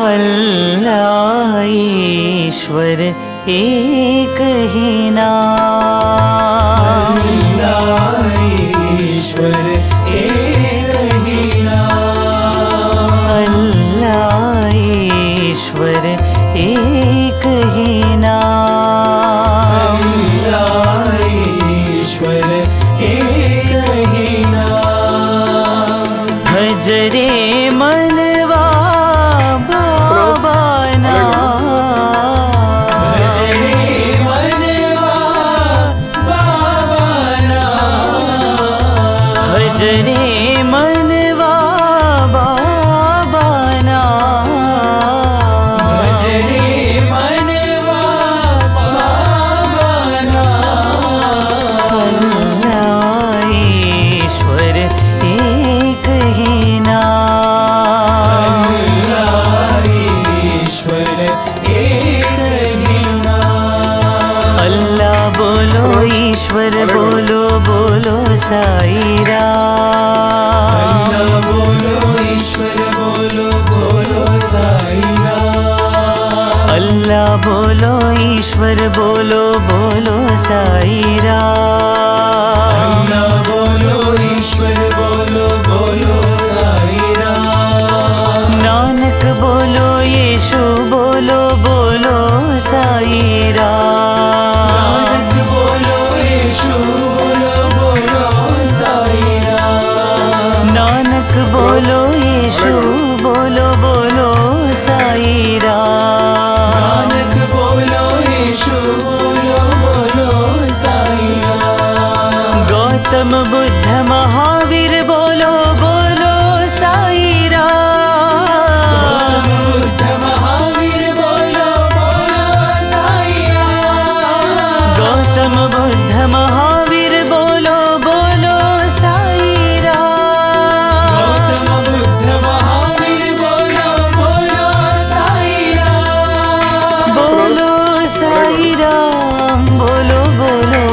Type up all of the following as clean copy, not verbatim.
अल्लाह ईश्वर एक ही नाम, अल्लाह ईश्वर एक ही नाम, अल्लाह ईश्वर एक ही नाम, अल्लाह ईश्वर एक ही नाम। भजरे मनवा बाबाना, भजरे मनवा बाबाना, भजरे मनवा बाबाना, भजरे मनवा बाबाना। अल्लाह ईश्वर एक ही नाम, अल्लाह ईश्वर एक ही नाम। अल्लाह बोलो ईश्वर बोलो बोलो साई राम, अल्लाह बोलो ईश्वर बोलो बोलो साई राम। अल्लाह बोलो ईश्वर बोलो बोलो साई राम, अल्लाह बोलो ईश्वर बोलो बोलो साई राम। नानक बोलो यीशु बोलो बोलो साई राम, नानक बोलो यीशु बोलो बोलो साई राम। नानक बोलो यीशु बोलो बोलो साई राम, नानक बोलो यीशु बोलो बोलो साई राम। गौतम बुद्ध महावीर बोलो बोलो साई राम, बुद्ध महावीर बोलो बोलो साई राम। गौतम बुद्ध महावीर बोलो बोलो साई राम, गौतम बुद्ध महावीर बोलो बोलो साई राम। बोलो साई राम बोलो बोलो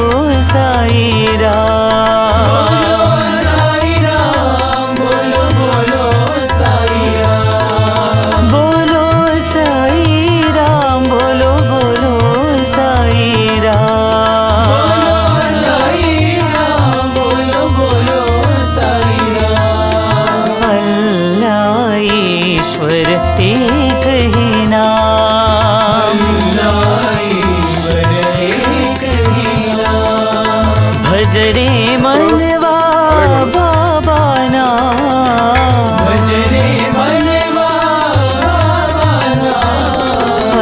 साई राम, बोलो साई राम बोलो बोलो साई राम। बोलो साई राम बोलो बोलो साई राम, बोलो साई राम बोलो बोलो साई राम। अल्लाह ईश्वर एक ही नाम, अल्लाह ईश्वर एक ही नाम। भजरे मनवा बाबाना, भजरे मनवा बाबाना।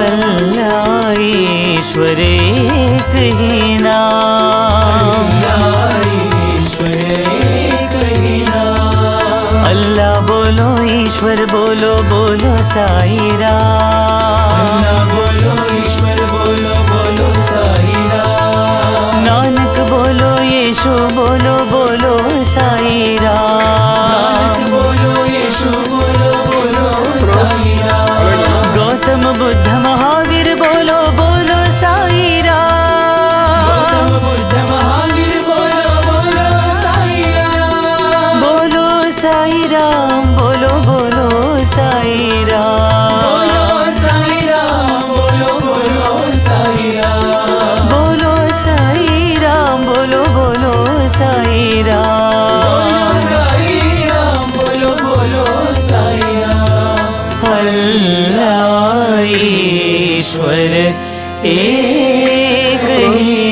अल्लाह ईश्वर एक ही नाम, अल्लाह ईश्वर एक ही नाम। अल्लाह बोलो ईश्वर बोलो बोलो साई राम, अल्लाह बोलो ईश्वर बोलो बोलो साई राम। नानक बोलो यीशु बोलो बोलो साई राम, नानक बोलो यीशु बोलो बोलो साई राम। गौतम बुद्ध महावीर बोलो बोलो साई राम, गौतम बुद्ध महावीर बोलो बोलो साई राम। बोलो साई राम बोलो बोलो साई राम, बोलो साई राम बोलो बोलो साई राम। बोलो साई राम बोलो बोलो साई राम, बोलो साई राम बोलो बोलो साई राम। अल्लाह ईश्वर एक ही